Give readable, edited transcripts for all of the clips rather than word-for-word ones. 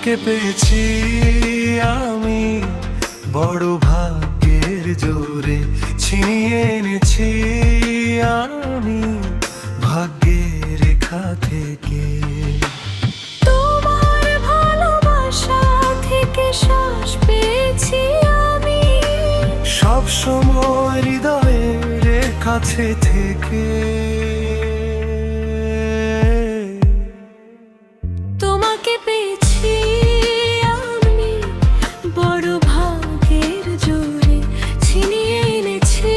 তোমাকে পেয়েছি আমি বড় ভাগ্যের জোরে, ছিনিয়ে এনেছি আমি ভাগ্যের রেখা থেকে। তোমার ভালোবাসা থেকে শ্বাস পেয়েছি আমি, সব সময় হৃদয়ের কাছে থেকে। তোমাকে পেয়েছি আমি বড় ভাগ্যের জোরে, ছিনিয়ে এনেছি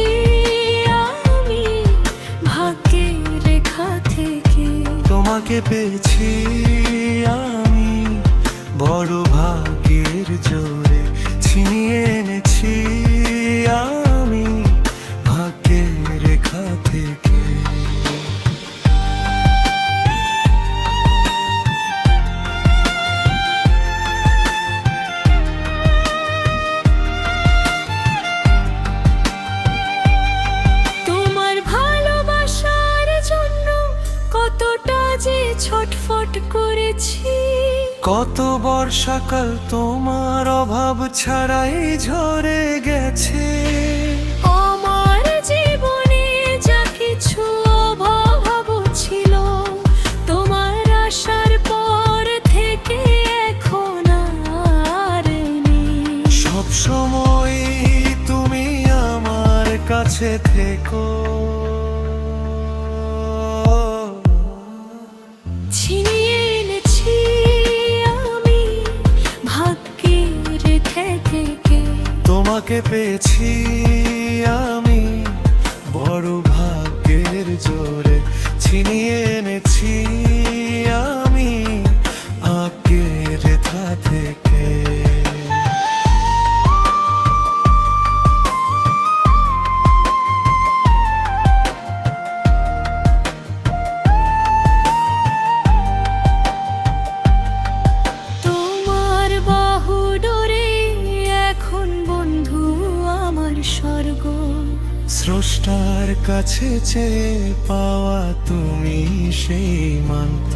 আমি ভাগ্যের রেখা থেকে। তোমাকে পেয়েছি আমি বড় ভাগ্যের জোরে, ছিনিয়ে এনেছি আমি ভাগ্যের রেখা থেকে। তোমার ভালোবাসার জন্য কতটা যে ছটফট করেছি, কত বর্ষাকাল তোমার অভাব ছাড়াই ঝরে গেছে। আমার জীবনে যা কিছু অভাব ছিল, তোমার আসার পর থেকে এখন আর নেই। সব সময় তুমি আমার কাছে থেকো। ছিনিয়ে এনেছি আমি ভাগ্যের রেখা থেকে। তোমাকে পেয়েছি আমি বড় ভাগ্যের জোরে, ছিনিয়ে এনেছি আমি ভাগ্যের রেখা থেকে। তোমার বাহু ডোরে এখন বন্ধু আমার স্বর্গ, স্রষ্টার কাছে চেয়ে পাওয়া তুমি সেই মানত।